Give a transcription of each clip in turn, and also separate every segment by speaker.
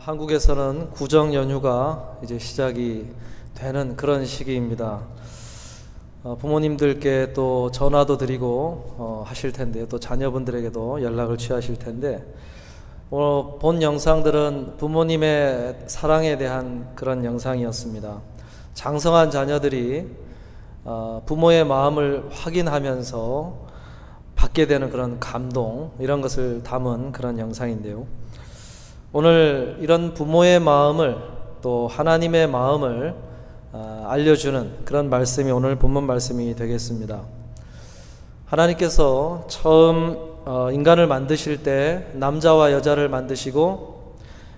Speaker 1: 한국에서는 구정 연휴가 이제 시작이 되는 그런 시기입니다. 부모님들께 또 전화도 드리고 하실 텐데, 또 자녀분들에게도 연락을 취하실 텐데, 오늘 본 영상들은 부모님의 사랑에 대한 그런 영상이었습니다. 장성한 자녀들이 부모의 마음을 확인하면서 받게 되는 그런 감동, 이런 것을 담은 그런 영상인데요. 오늘 이런 부모의 마음을, 또 하나님의 마음을 알려주는 그런 말씀이 오늘 본문 말씀이 되겠습니다. 하나님께서 처음 인간을 만드실 때 남자와 여자를 만드시고,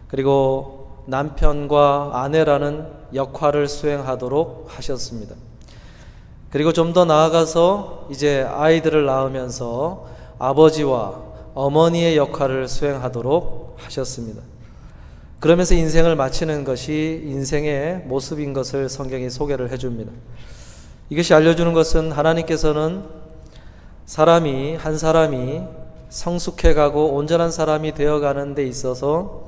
Speaker 1: 그리고 남편과 아내라는 역할을 수행하도록 하셨습니다. 그리고 좀 더 나아가서 이제 아이들을 낳으면서 아버지와 어머니의 역할을 수행하도록 하셨습니다. 그러면서 인생을 마치는 것이 인생의 모습인 것을 성경이 소개를 해줍니다. 이것이 알려주는 것은 하나님께서는 한 사람이 성숙해가고 온전한 사람이 되어가는 데 있어서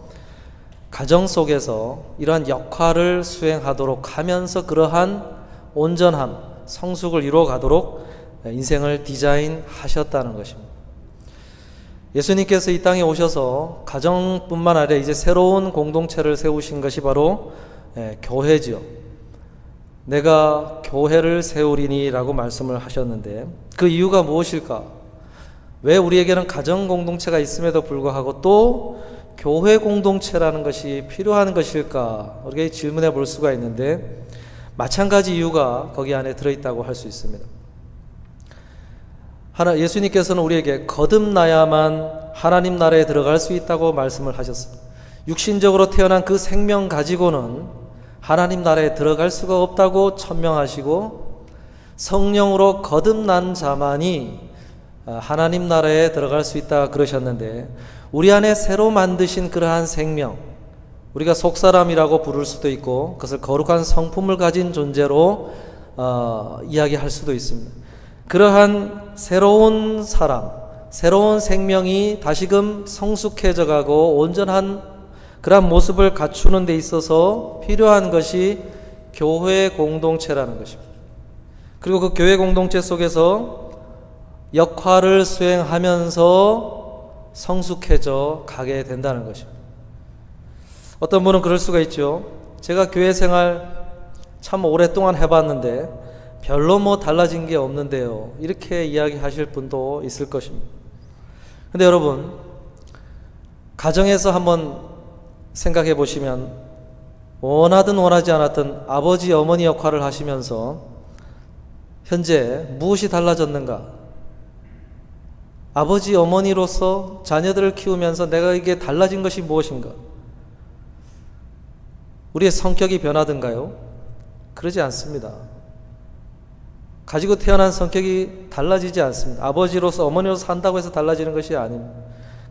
Speaker 1: 가정 속에서 이러한 역할을 수행하도록 하면서 그러한 온전함, 성숙을 이루어가도록 인생을 디자인하셨다는 것입니다. 예수님께서 이 땅에 오셔서 가정뿐만 아니라 이제 새로운 공동체를 세우신 것이 바로 교회지요. 내가 교회를 세우리니 라고 말씀을 하셨는데, 그 이유가 무엇일까? 왜 우리에게는 가정 공동체가 있음에도 불구하고 또 교회 공동체라는 것이 필요한 것일까? 우리가 질문해 볼 수가 있는데, 마찬가지 이유가 거기 안에 들어있다고 할 수 있습니다. 예수님께서는 우리에게 거듭나야만 하나님 나라에 들어갈 수 있다고 말씀을 하셨습니다. 육신적으로 태어난 그 생명 가지고는 하나님 나라에 들어갈 수가 없다고 천명하시고, 성령으로 거듭난 자만이 하나님 나라에 들어갈 수 있다 그러셨는데, 우리 안에 새로 만드신 그러한 생명, 우리가 속사람이라고 부를 수도 있고 그것을 거룩한 성품을 가진 존재로 이야기할 수도 있습니다. 그러한 새로운 사람, 새로운 생명이 다시금 성숙해져 가고 온전한 그러한 모습을 갖추는 데 있어서 필요한 것이 교회 공동체라는 것입니다. 그리고 그 교회 공동체 속에서 역할을 수행하면서 성숙해져 가게 된다는 것입니다. 어떤 분은 그럴 수가 있죠. 제가 교회 생활 참 오랫동안 해봤는데 별로 달라진 게 없는데요, 이렇게 이야기하실 분도 있을 것입니다. 근데 여러분, 가정에서 한번 생각해 보시면 원하든 원하지 않았든 아버지 어머니 역할을 하시면서 현재 무엇이 달라졌는가? 아버지 어머니로서 자녀들을 키우면서 내가 이게 달라진 것이 무엇인가? 우리의 성격이 변하든가요? 그러지 않습니다. 가지고 태어난 성격이 달라지지 않습니다. 아버지로서 어머니로서 산다고 해서 달라지는 것이 아닙니다.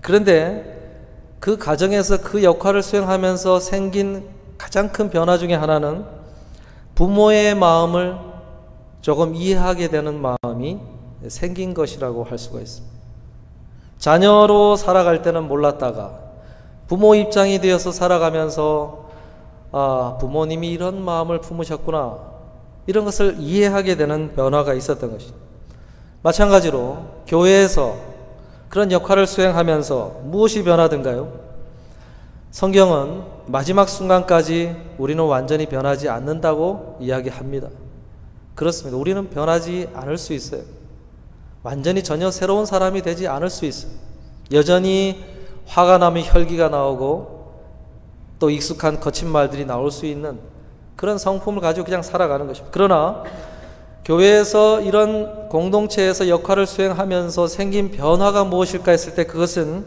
Speaker 1: 그런데 그 가정에서 그 역할을 수행하면서 생긴 가장 큰 변화 중에 하나는 부모의 마음을 조금 이해하게 되는 마음이 생긴 것이라고 할 수가 있습니다. 자녀로 살아갈 때는 몰랐다가 부모 입장이 되어서 살아가면서 부모님이 이런 마음을 품으셨구나, 이런 것을 이해하게 되는 변화가 있었던 것입니다. 마찬가지로 교회에서 그런 역할을 수행하면서 무엇이 변하든가요? 성경은 마지막 순간까지 우리는 완전히 변하지 않는다고 이야기합니다. 그렇습니다. 우리는 변하지 않을 수 있어요. 완전히 전혀 새로운 사람이 되지 않을 수 있어요. 여전히 화가 나면 혈기가 나오고 또 익숙한 거친 말들이 나올 수 있는 그런 성품을 가지고 그냥 살아가는 것입니다. 그러나 교회에서 이런 공동체에서 역할을 수행하면서 생긴 변화가 무엇일까 했을 때, 그것은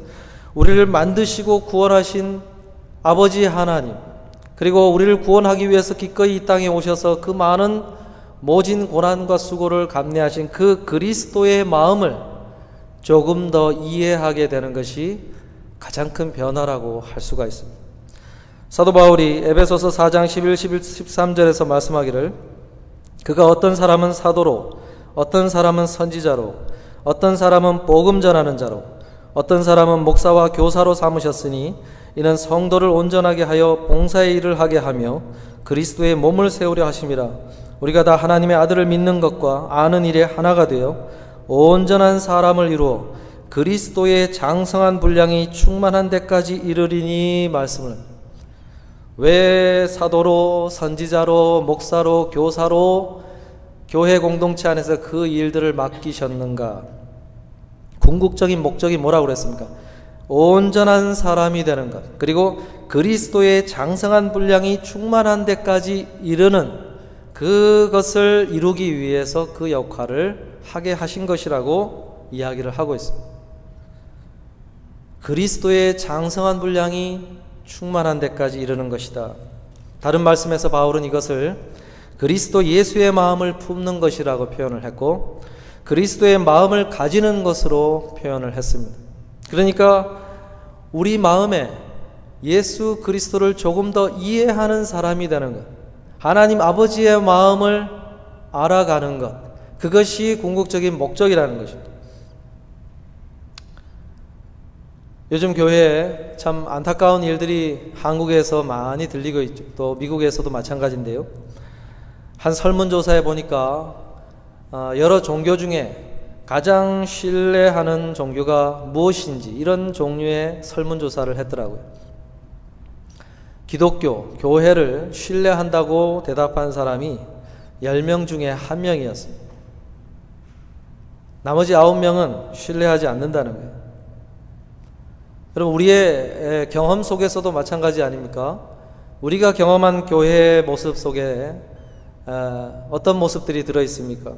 Speaker 1: 우리를 만드시고 구원하신 아버지 하나님, 그리고 우리를 구원하기 위해서 기꺼이 이 땅에 오셔서 그 많은 모진 고난과 수고를 감내하신 그 그리스도의 마음을 조금 더 이해하게 되는 것이 가장 큰 변화라고 할 수가 있습니다. 사도 바울이 에베소서 4장 11, 13절에서 말씀하기를, 그가 어떤 사람은 사도로, 어떤 사람은 선지자로, 어떤 사람은 복음 전하는 자로, 어떤 사람은 목사와 교사로 삼으셨으니 이는 성도를 온전하게 하여 봉사의 일을 하게 하며 그리스도의 몸을 세우려 하심이라. 우리가 다 하나님의 아들을 믿는 것과 아는 일에 하나가 되어 온전한 사람을 이루어 그리스도의 장성한 분량이 충만한 데까지 이르리니 말씀을 합니다. 왜 사도로, 선지자로, 목사로, 교사로 교회 공동체 안에서 그 일들을 맡기셨는가? 궁극적인 목적이 뭐라고 그랬습니까? 온전한 사람이 되는 것, 그리고 그리스도의 장성한 분량이 충만한 데까지 이르는 그것을 이루기 위해서 그 역할을 하게 하신 것이라고 이야기를 하고 있습니다. 그리스도의 장성한 분량이 충만한 데까지 이르는 것이다. 다른 말씀에서 바울은 이것을 그리스도 예수의 마음을 품는 것이라고 표현을 했고, 그리스도의 마음을 가지는 것으로 표현을 했습니다. 그러니까 우리 마음에 예수 그리스도를 조금 더 이해하는 사람이 되는 것, 하나님 아버지의 마음을 알아가는 것, 그것이 궁극적인 목적이라는 것입니다. 요즘 교회에 참 안타까운 일들이 한국에서 많이 들리고 있죠. 또 미국에서도 마찬가지인데요. 한 설문조사에 보니까 여러 종교 중에 가장 신뢰하는 종교가 무엇인지 이런 종류의 설문조사를 했더라고요. 기독교, 교회를 신뢰한다고 대답한 사람이 10명 중에 1명이었습니다. 나머지 9명은 신뢰하지 않는다는 거예요. 여러분, 우리의 경험 속에서도 마찬가지 아닙니까? 우리가 경험한 교회의 모습 속에 어떤 모습들이 들어있습니까?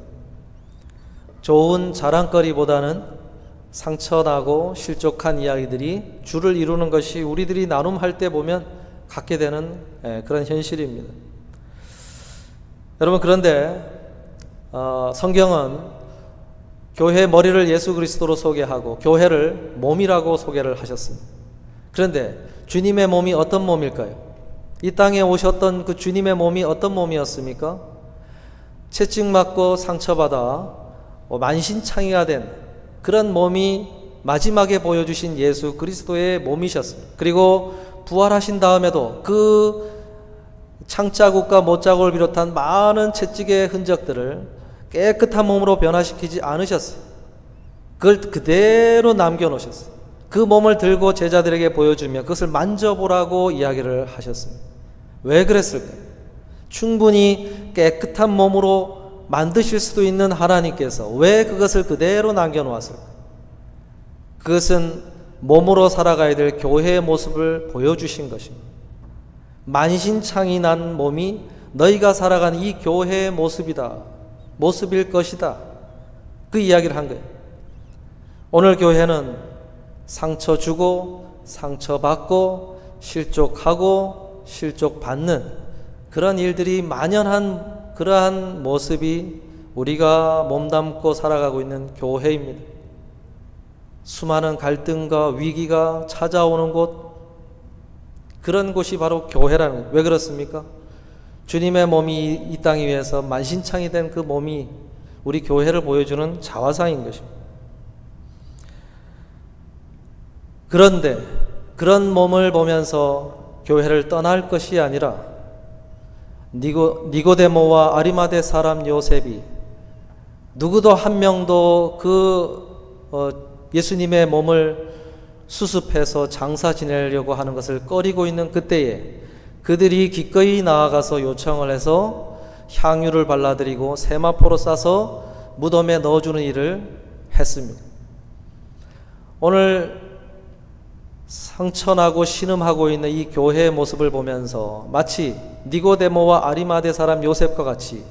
Speaker 1: 좋은 자랑거리보다는 상처나고 실족한 이야기들이 주를 이루는 것이 우리들이 나눔할 때 보면 갖게 되는 그런 현실입니다. 여러분, 그런데 성경은 교회의 머리를 예수 그리스도로 소개하고 교회를 몸이라고 소개를 하셨습니다. 그런데 주님의 몸이 어떤 몸일까요? 이 땅에 오셨던 그 주님의 몸이 어떤 몸이었습니까? 채찍맞고 상처받아 만신창이가 된 그런 몸이 마지막에 보여주신 예수 그리스도의 몸이셨습니다. 그리고 부활하신 다음에도 그 창자국과 못자국을 비롯한 많은 채찍의 흔적들을 깨끗한 몸으로 변화시키지 않으셨어요. 그걸 그대로 남겨놓으셨어요. 그 몸을 들고 제자들에게 보여주며 그것을 만져보라고 이야기를 하셨습니다. 왜 그랬을까요? 충분히 깨끗한 몸으로 만드실 수도 있는 하나님께서 왜 그것을 그대로 남겨놓았을까요? 그것은 몸으로 살아가야 될 교회의 모습을 보여주신 것입니다. 만신창이 난 몸이 너희가 살아가는 이 교회의 모습일 것이다. 그 이야기를 한 거예요. 오늘 교회는 상처 주고 상처받고 실족하고 실족받는 그런 일들이 만연한 그러한 모습이 우리가 몸담고 살아가고 있는 교회입니다. 수많은 갈등과 위기가 찾아오는 곳, 그런 곳이 바로 교회라는 거예요. 왜 그렇습니까? 주님의 몸이 이 땅 위에서 만신창이 된 그 몸이 우리 교회를 보여주는 자화상인 것입니다. 그런데 그런 몸을 보면서 교회를 떠날 것이 아니라 니고데모와 아리마대 사람 요셉이 누구도 한 명도 예수님의 몸을 수습해서 장사 지내려고 하는 것을 꺼리고 있는 그때에 그들이 기꺼이 나아가서 요청을 해서 향유를 발라드리고 세마포로 싸서 무덤에 넣어주는 일을 했습니다. 오늘 상처나고 신음하고 있는 이 교회의 모습을 보면서 마치 니고데모와 아리마대 사람 요셉과 같이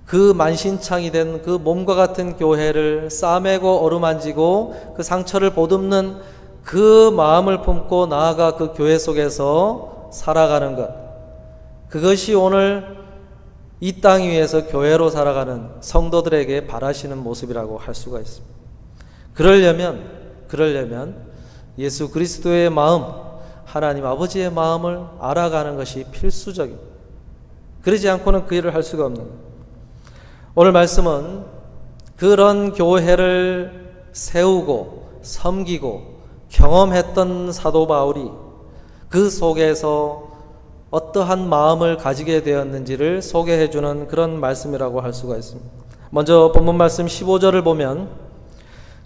Speaker 1: 그 만신창이 된 그 몸과 같은 교회를 싸매고 어루만지고 그 상처를 보듬는 그 마음을 품고 나아가 그 교회 속에서 살아가는 것, 그것이 오늘 이 땅 위에서 교회로 살아가는 성도들에게 바라시는 모습이라고 할 수가 있습니다. 그러려면 예수 그리스도의 마음, 하나님 아버지의 마음을 알아가는 것이 필수적입니다. 그러지 않고는 그 일을 할 수가 없는 거예요. 오늘 말씀은 그런 교회를 세우고 섬기고 경험했던 사도 바울이 그 속에서 어떠한 마음을 가지게 되었는지를 소개해주는 그런 말씀이라고 할 수가 있습니다. 먼저 본문 말씀 15절을 보면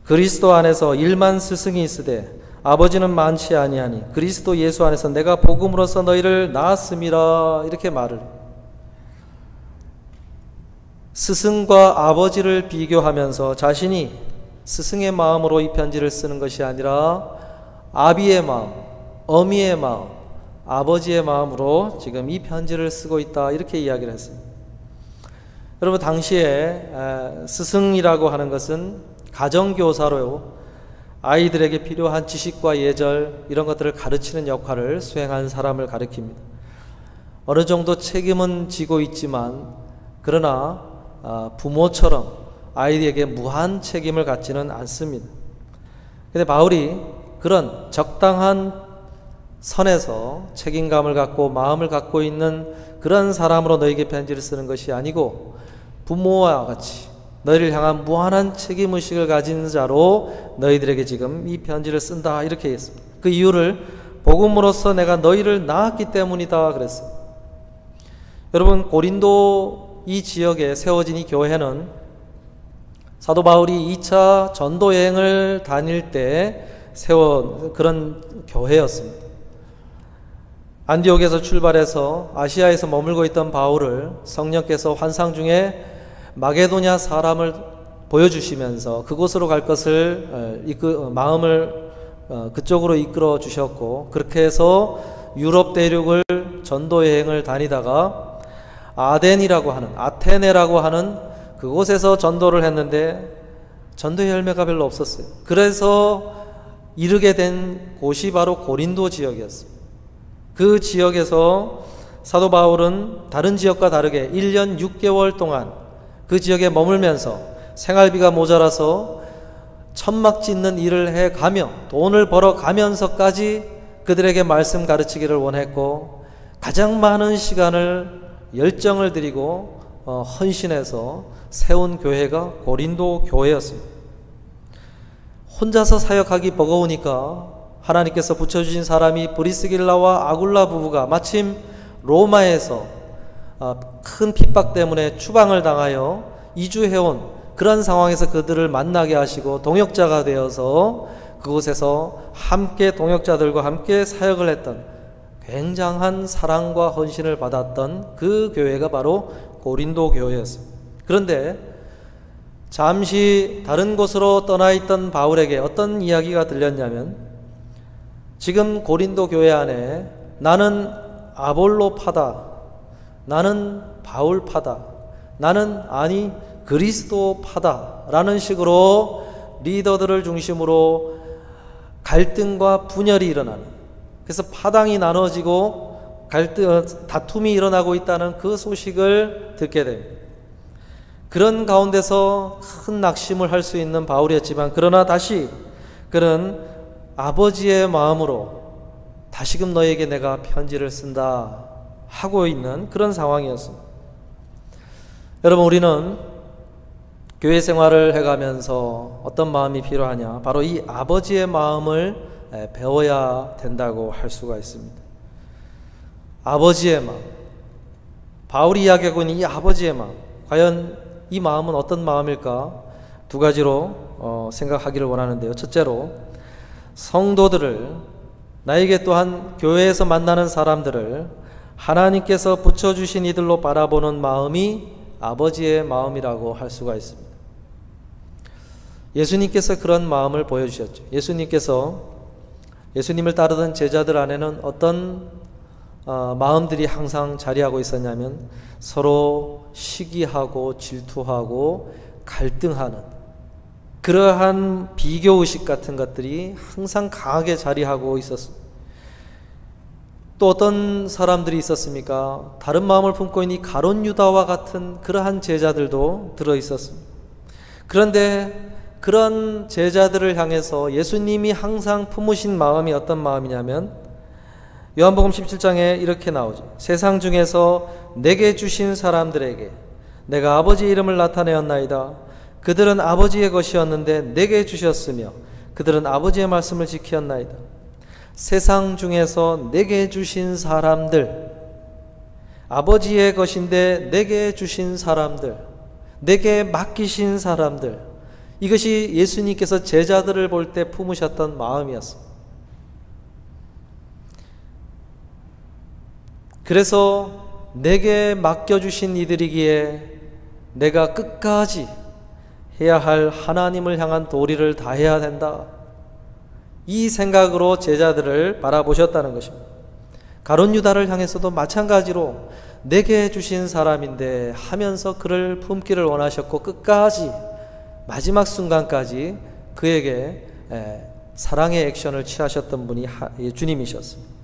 Speaker 1: 그리스도 안에서 1만 스승이 있으되 아버지는 많지 아니하니 그리스도 예수 안에서 내가 복음으로써 너희를 낳았음이라 이렇게 말을 스승과 아버지를 비교하면서 자신이 스승의 마음으로 이 편지를 쓰는 것이 아니라 아비의 마음, 어미의 마음, 아버지의 마음으로 지금 이 편지를 쓰고 있다 이렇게 이야기를 했습니다. 여러분 당시에 스승이라고 하는 것은 가정교사로 아이들에게 필요한 지식과 예절 이런 것들을 가르치는 역할을 수행하는 사람을 가리킵니다. 어느 정도 책임은 지고 있지만 그러나 부모처럼 아이에게 무한 책임을 갖지는 않습니다. 그런데 바울이 그런 적당한 선에서 책임감을 갖고 마음을 갖고 있는 그런 사람으로 너에게 편지를 쓰는 것이 아니고 부모와 같이 너희를 향한 무한한 책임의식을 가진 자로 너희들에게 지금 이 편지를 쓴다 이렇게 했습니다. 그 이유를 복음으로써 내가 너희를 낳았기 때문이다 그랬어요. 여러분 고린도 이 지역에 세워진 이 교회는 사도 바울이 2차 전도 여행을 다닐 때 세운 그런 교회였습니다. 안디옥에서 출발해서 아시아에서 머물고 있던 바울을 성령께서 환상 중에 마게도냐 사람을 보여주시면서 그곳으로 갈 것을 마음을 그쪽으로 이끌어 주셨고 그렇게 해서 유럽 대륙을 전도 여행을 다니다가 아테네라고 하는 그곳에서 전도를 했는데 전도의 열매가 별로 없었어요. 그래서 이르게 된 곳이 바로 고린도 지역이었습니다. 그 지역에서 사도 바울은 다른 지역과 다르게 1년 6개월 동안 그 지역에 머물면서 생활비가 모자라서 천막 짓는 일을 해가며 돈을 벌어가면서까지 그들에게 말씀 가르치기를 원했고 가장 많은 시간을 열정을 들이고 헌신해서 세운 교회가 고린도 교회였습니다. 혼자서 사역하기 버거우니까 하나님께서 붙여주신 사람이 브리스길라와 아굴라 부부가 마침 로마에서 큰 핍박 때문에 추방을 당하여 이주해온 그런 상황에서 그들을 만나게 하시고 동역자가 되어서 그곳에서 함께 동역자들과 함께 사역을 했던 굉장한 사랑과 헌신을 받았던 그 교회가 바로 고린도 교회였습니다. 그런데 잠시 다른 곳으로 떠나 있던 바울에게 어떤 이야기가 들렸냐면 지금 고린도 교회 안에 나는 아볼로파다, 나는 바울파다, 나는 그리스도파다 라는 식으로 리더들을 중심으로 갈등과 분열이 일어나는, 그래서 파당이 나눠지고 다툼이 일어나고 있다는 그 소식을 듣게 됩니다. 그런 가운데서 큰 낙심을 할 수 있는 바울이었지만 그러나 다시 그는 아버지의 마음으로 다시금 너에게 내가 편지를 쓴다 하고 있는 그런 상황이었습니다. 여러분 우리는 교회 생활을 해가면서 어떤 마음이 필요하냐, 바로 이 아버지의 마음을 배워야 된다고 할 수가 있습니다. 아버지의 마음, 바울이 이야기하고 있는 이 아버지의 마음, 과연 이 마음은 어떤 마음일까? 두 가지로 생각하기를 원하는데요. 첫째로 성도들을, 나에게 또한 교회에서 만나는 사람들을 하나님께서 붙여주신 이들로 바라보는 마음이 아버지의 마음이라고 할 수가 있습니다. 예수님께서 그런 마음을 보여주셨죠. 예수님을 따르던 제자들 안에는 어떤 마음들이 항상 자리하고 있었냐면 서로 시기하고 질투하고 갈등하는 그러한 비교의식 같은 것들이 항상 강하게 자리하고 있었습니다. 또 어떤 사람들이 있었습니까? 다른 마음을 품고 있는 이 가룟 유다와 같은 그러한 제자들도 들어있었습니다. 그런데 그런 제자들을 향해서 예수님이 항상 품으신 마음이 어떤 마음이냐면 요한복음 17장에 이렇게 나오죠. 세상 중에서 내게 주신 사람들에게 내가 아버지의 이름을 나타내었나이다. 그들은 아버지의 것이었는데 내게 주셨으며 그들은 아버지의 말씀을 지켰나이다. 세상 중에서 내게 주신 사람들, 아버지의 것인데 내게 주신 사람들, 내게 맡기신 사람들, 이것이 예수님께서 제자들을 볼 때 품으셨던 마음이었습니다. 그래서 내게 맡겨주신 이들이기에 내가 끝까지 해야 할 하나님을 향한 도리를 다해야 된다. 이 생각으로 제자들을 바라보셨다는 것입니다. 가룟 유다를 향해서도 마찬가지로 내게 주신 사람인데 하면서 그를 품기를 원하셨고 끝까지 마지막 순간까지 그에게 사랑의 액션을 취하셨던 분이 주님이셨습니다.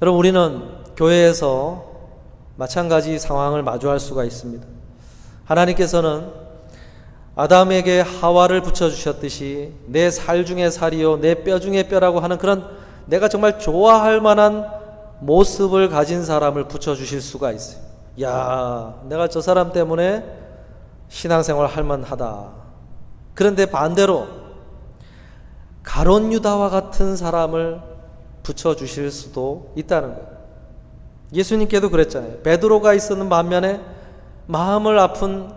Speaker 1: 여러분, 우리는 교회에서 마찬가지 상황을 마주할 수가 있습니다. 하나님께서는 아담에게 하와를 붙여주셨듯이 내 살 중에 살이요 내 뼈 중에 뼈라고 하는 그런 내가 정말 좋아할 만한 모습을 가진 사람을 붙여주실 수가 있어요. 야, 내가 저 사람 때문에 신앙생활 할 만하다. 그런데 반대로 가룟 유다와 같은 사람을 붙여주실 수도 있다는 거예요. 예수님께도 그랬잖아요. 베드로가 있었는 반면에 마음을 아픈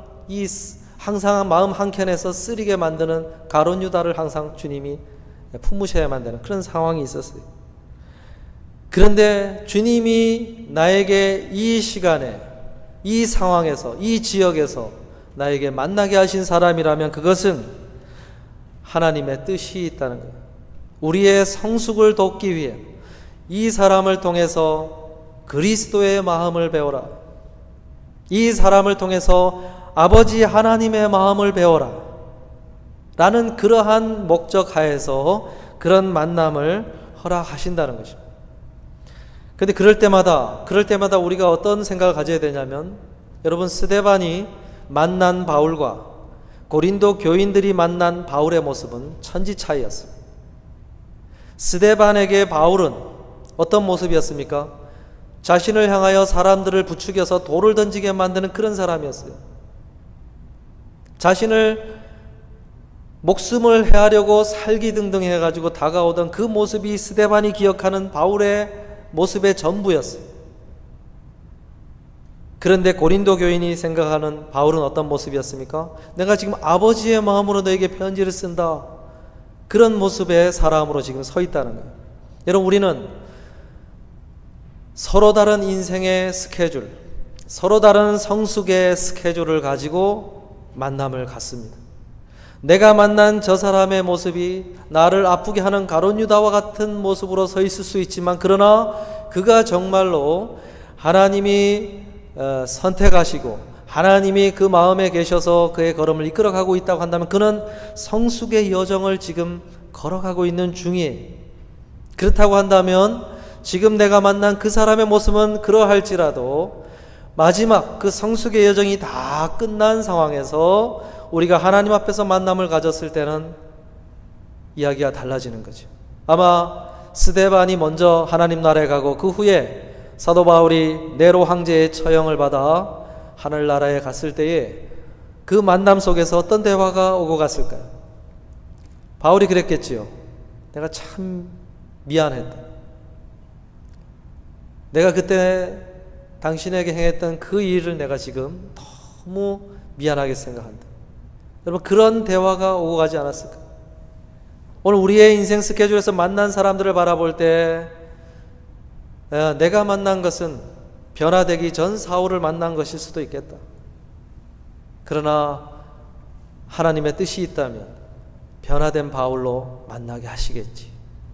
Speaker 1: 항상 마음 한켠에서 쓰리게 만드는 가룟 유다를 항상 주님이 품으셔야만 되는 그런 상황이 있었어요. 그런데 주님이 나에게 이 시간에, 이 상황에서, 이 지역에서 나에게 만나게 하신 사람이라면 그것은 하나님의 뜻이 있다는 거예요. 우리의 성숙을 돕기 위해 이 사람을 통해서 그리스도의 마음을 배워라. 이 사람을 통해서 아버지 하나님의 마음을 배워라. 라는 그러한 목적 하에서 그런 만남을 허락하신다는 것입니다. 그런데 그럴 때마다 우리가 어떤 생각을 가져야 되냐면, 여러분, 스데반이 만난 바울과 고린도 교인들이 만난 바울의 모습은 천지 차이였습니다. 스데반에게 바울은 어떤 모습이었습니까? 자신을 향하여 사람들을 부추겨서 돌을 던지게 만드는 그런 사람이었어요. 자신을 목숨을 해하려고 살기등등 해가지고 다가오던 그 모습이 스데반이 기억하는 바울의 모습의 전부였어요. 그런데 고린도 교인이 생각하는 바울은 어떤 모습이었습니까? 내가 지금 아버지의 마음으로 너에게 편지를 쓴다. 그런 모습의 사람으로 지금 서 있다는 거예요. 여러분, 우리는 서로 다른 인생의 스케줄, 서로 다른 성숙의 스케줄을 가지고 만남을 갖습니다. 내가 만난 저 사람의 모습이 나를 아프게 하는 가룟 유다와 같은 모습으로 서 있을 수 있지만, 그러나 그가 정말로 하나님이 선택하시고 하나님이 그 마음에 계셔서 그의 걸음을 이끌어가고 있다고 한다면 그는 성숙의 여정을 지금 걸어가고 있는 중이에요. 그렇다고 한다면 지금 내가 만난 그 사람의 모습은 그러할지라도 마지막 그 성숙의 여정이 다 끝난 상황에서 우리가 하나님 앞에서 만남을 가졌을 때는 이야기가 달라지는 거죠. 아마 스데반이 먼저 하나님 나라에 가고 그 후에 사도 바울이 네로 황제의 처형을 받아 하늘나라에 갔을 때에 그 만남 속에서 어떤 대화가 오고 갔을까요? 바울이 그랬겠지요. 내가 참 미안했다. 내가 그때 당신에게 행했던 그 일을 내가 지금 너무 미안하게 생각한다. 여러분, 그런 대화가 오고 가지 않았을까? 오늘 우리의 인생 스케줄에서 만난 사람들을 바라볼 때 내가 만난 것은 변화되기 전 사울을 만난 것일 수도 있겠다. 그러나 하나님의 뜻이 있다면 변화된 바울로 만나게 하시겠지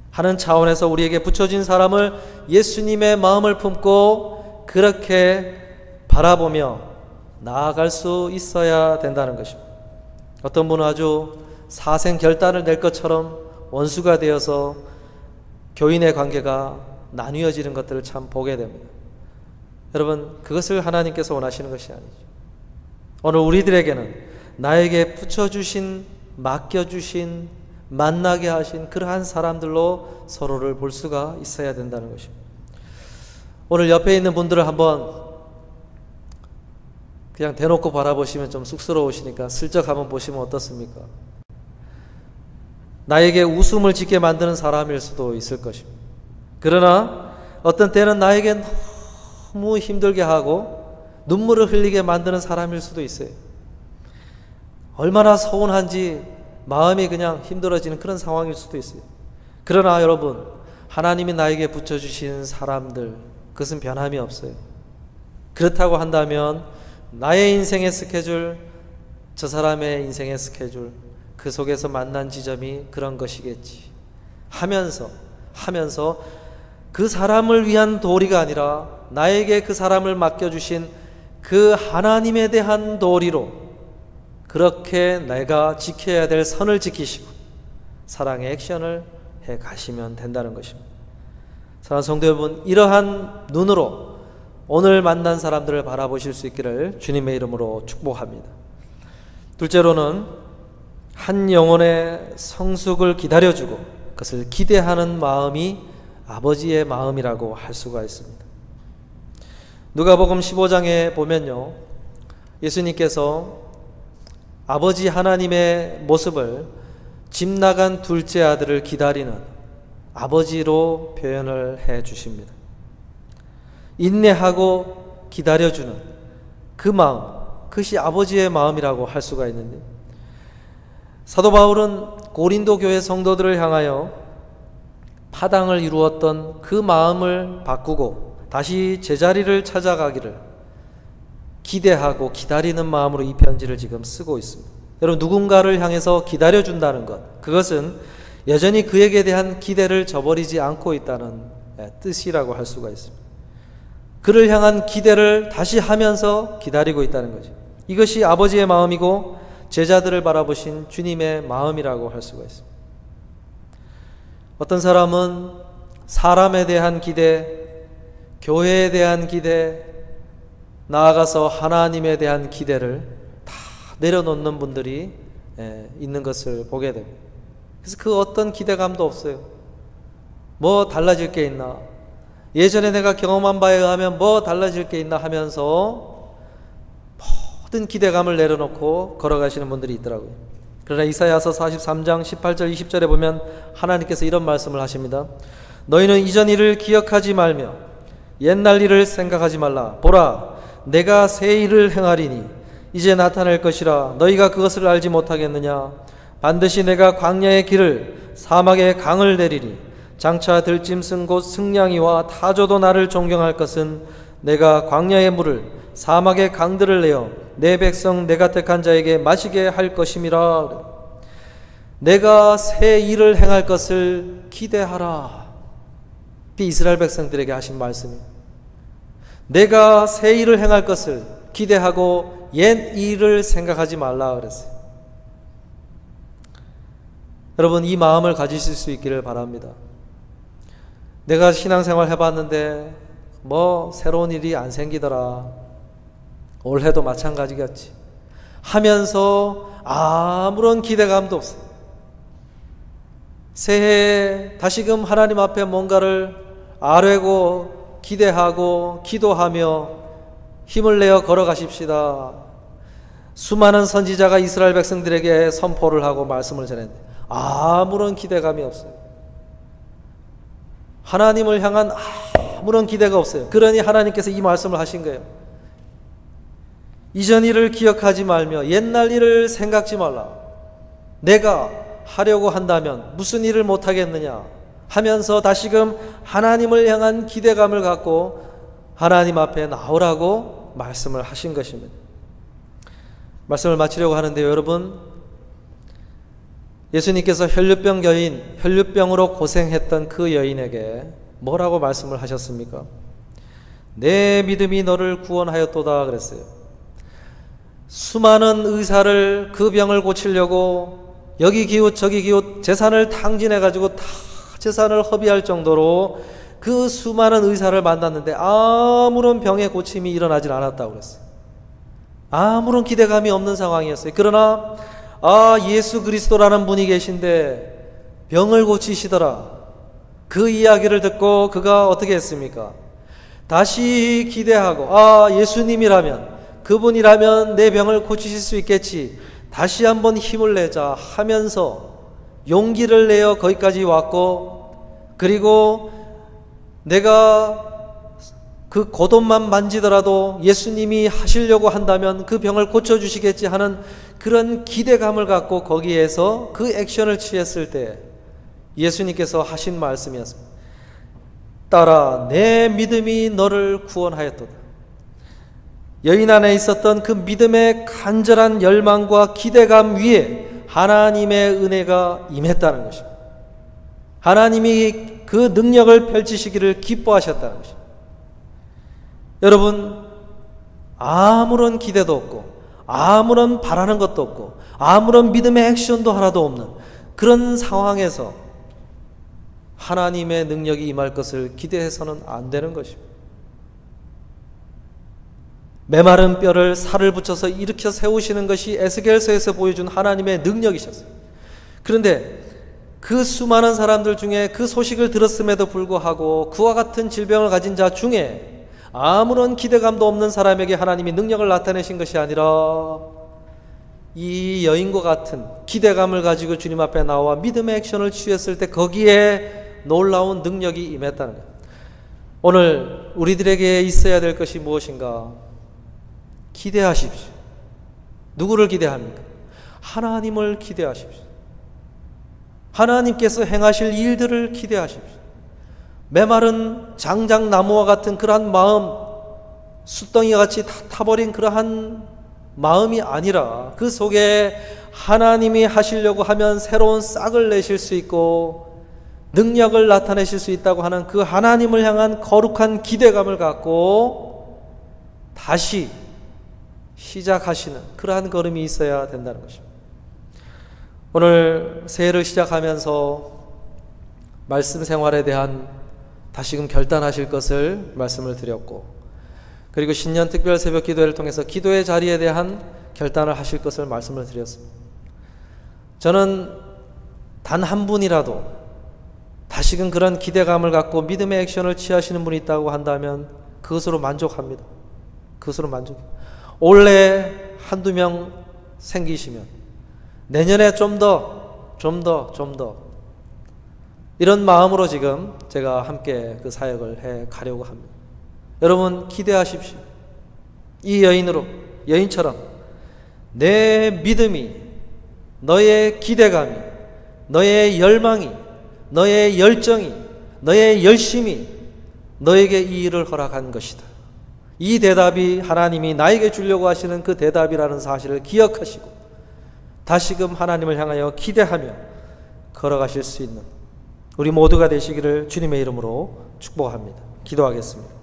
Speaker 1: 하는 차원에서 우리에게 붙여진 사람을 예수님의 마음을 품고 그렇게 바라보며 나아갈 수 있어야 된다는 것입니다. 어떤 분은 아주 사생 결단을 낼 것처럼 원수가 되어서 교인의 관계가 나뉘어지는 것들을 참 보게 됩니다. 여러분, 그것을 하나님께서 원하시는 것이 아니죠. 오늘 우리들에게는 나에게 붙여주신, 맡겨주신, 만나게 하신 그러한 사람들로 서로를 볼 수가 있어야 된다는 것입니다. 오늘 옆에 있는 분들을 한번 그냥 대놓고 바라보시면 좀 쑥스러우시니까 슬쩍 한번 보시면 어떻습니까? 나에게 웃음을 짓게 만드는 사람일 수도 있을 것입니다. 그러나 어떤 때는 나에게 너무 힘들게 하고 눈물을 흘리게 만드는 사람일 수도 있어요. 얼마나 서운한지 마음이 그냥 힘들어지는 그런 상황일 수도 있어요. 그러나 여러분, 하나님이 나에게 붙여주신 사람들, 그것은 변함이 없어요. 그렇다고 한다면 나의 인생의 스케줄, 저 사람의 인생의 스케줄, 그 속에서 만난 지점이 그런 것이겠지 하면서 그 사람을 위한 도리가 아니라 나에게 그 사람을 맡겨주신 그 하나님에 대한 도리로 그렇게 내가 지켜야 될 선을 지키시고 사랑의 액션을 해 가시면 된다는 것입니다. 사랑하는 성도 여러분, 이러한 눈으로 오늘 만난 사람들을 바라보실 수 있기를 주님의 이름으로 축복합니다. 둘째로는 한 영혼의 성숙을 기다려주고 그것을 기대하는 마음이 아버지의 마음이라고 할 수가 있습니다. 누가복음 15장에 보면요, 예수님께서 아버지 하나님의 모습을 집 나간 둘째 아들을 기다리는 아버지로 표현을 해 주십니다. 인내하고 기다려주는 그 마음, 그것이 아버지의 마음이라고 할 수가 있는데, 사도 바울은 고린도 교회 성도들을 향하여 파당을 이루었던 그 마음을 바꾸고 다시 제자리를 찾아가기를 기대하고 기다리는 마음으로 이 편지를 지금 쓰고 있습니다. 여러분, 누군가를 향해서 기다려준다는 것, 그것은 여전히 그에게 대한 기대를 저버리지 않고 있다는 뜻이라고 할 수가 있습니다. 그를 향한 기대를 다시 하면서 기다리고 있다는 거죠. 이것이 아버지의 마음이고 제자들을 바라보신 주님의 마음이라고 할 수가 있습니다. 어떤 사람은 사람에 대한 기대, 교회에 대한 기대, 나아가서 하나님에 대한 기대를 다 내려놓는 분들이 있는 것을 보게 됩니다. 그래서 그 어떤 기대감도 없어요. 뭐 달라질 게 있나, 예전에 내가 경험한 바에 의하면 뭐 달라질 게 있나 하면서 모든 기대감을 내려놓고 걸어가시는 분들이 있더라고요. 그러나 이사야서 43장 18절 20절에 보면 하나님께서 이런 말씀을 하십니다. 너희는 이전 일을 기억하지 말며 옛날 일을 생각하지 말라. 보라, 내가 새 일을 행하리니 이제 나타날 것이라. 너희가 그것을 알지 못하겠느냐. 반드시 내가 광야의 길을 사막의 강을 내리리. 장차 들짐승 곧 승냥이와 타조도 나를 존경할 것은 내가 광야의 물을 사막의 강들을 내어 내 백성 내가 택한 자에게 마시게 할 것임이라. 내가 새 일을 행할 것을 기대하라. 이스라엘 백성들에게 하신 말씀입니다. 내가 새 일을 행할 것을 기대하고 옛 일을 생각하지 말라 그랬어요. 여러분, 이 마음을 가지실 수 있기를 바랍니다. 내가 신앙생활 해봤는데 뭐 새로운 일이 안 생기더라, 올해도 마찬가지겠지 하면서 아무런 기대감도 없어요. 새해에 다시금 하나님 앞에 뭔가를 아뢰고 기대하고 기도하며 힘을 내어 걸어가십시다. 수많은 선지자가 이스라엘 백성들에게 선포를 하고 말씀을 전했는데 아무런 기대감이 없어요. 하나님을 향한 아무런 기대가 없어요. 그러니 하나님께서 이 말씀을 하신 거예요. 이전 일을 기억하지 말며 옛날 일을 생각지 말라. 내가 하려고 한다면 무슨 일을 못하겠느냐 하면서 다시금 하나님을 향한 기대감을 갖고 하나님 앞에 나오라고 말씀을 하신 것입니다. 말씀을 마치려고 하는데요, 여러분, 예수님께서 혈류병으로 고생했던 그 여인에게 뭐라고 말씀을 하셨습니까? 내 믿음이 너를 구원하였도다 그랬어요. 수많은 의사를 그 병을 고치려고 여기 기웃 저기 기웃 재산을 탕진해가지고 다 재산을 허비할 정도로 그 수많은 의사를 만났는데 아무런 병의 고침이 일어나질 않았다고 그랬어요. 아무런 기대감이 없는 상황이었어요. 그러나 예수 그리스도라는 분이 계신데 병을 고치시더라. 그 이야기를 듣고 그가 어떻게 했습니까? 다시 기대하고 예수님이라면, 그분이라면 내 병을 고치실 수 있겠지, 다시 한번 힘을 내자 하면서 용기를 내어 거기까지 왔고, 그리고 내가 그 고돈만 만지더라도 예수님이 하시려고 한다면 그 병을 고쳐주시겠지 하는 그런 기대감을 갖고 거기에서 그 액션을 취했을 때 예수님께서 하신 말씀이었습니다. 딸아, 내 믿음이 너를 구원하였도다. 여인 안에 있었던 그 믿음의 간절한 열망과 기대감 위에 하나님의 은혜가 임했다는 것입니다. 하나님이 그 능력을 펼치시기를 기뻐하셨다는 것입니다. 여러분, 아무런 기대도 없고 아무런 바라는 것도 없고 아무런 믿음의 액션도 하나도 없는 그런 상황에서 하나님의 능력이 임할 것을 기대해서는 안 되는 것입니다. 메마른 뼈를 살을 붙여서 일으켜 세우시는 것이 에스겔서에서 보여준 하나님의 능력이셨어요. 그런데 그 수많은 사람들 중에 그 소식을 들었음에도 불구하고 그와 같은 질병을 가진 자 중에 아무런 기대감도 없는 사람에게 하나님이 능력을 나타내신 것이 아니라 이 여인과 같은 기대감을 가지고 주님 앞에 나와 믿음의 액션을 취했을 때 거기에 놀라운 능력이 임했다는 거예요. 오늘 우리들에게 있어야 될 것이 무엇인가? 기대하십시오. 누구를 기대합니까? 하나님을 기대하십시오. 하나님께서 행하실 일들을 기대하십시오. 메마른 장작나무와 같은 그러한 마음, 숯덩이와 같이 타버린 그러한 마음이 아니라 그 속에 하나님이 하시려고 하면 새로운 싹을 내실 수 있고 능력을 나타내실 수 있다고 하는 그 하나님을 향한 거룩한 기대감을 갖고 다시 시작하시는 그러한 걸음이 있어야 된다는 것입니다. 오늘 새해를 시작하면서 말씀 생활에 대한 다시금 결단하실 것을 말씀을 드렸고, 그리고 신년 특별 새벽 기도회를 통해서 기도의 자리에 대한 결단을 하실 것을 말씀을 드렸습니다. 저는 단 한 분이라도 다시금 그런 기대감을 갖고 믿음의 액션을 취하시는 분이 있다고 한다면 그것으로 만족합니다. 그것으로 만족해요. 올해 한두 명 생기시면 내년에 좀 더 이런 마음으로 지금 제가 함께 그 사역을 해 가려고 합니다. 여러분 기대하십시오. 이 여인처럼 내 믿음이, 너의 기대감이, 너의 열망이, 너의 열정이, 너의 열심이 너에게 이 일을 허락한 것이다. 이 대답이 하나님이 나에게 주려고 하시는 그 대답이라는 사실을 기억하시고 다시금 하나님을 향하여 기대하며 걸어가실 수 있는 우리 모두가 되시기를 주님의 이름으로 축복합니다. 기도하겠습니다.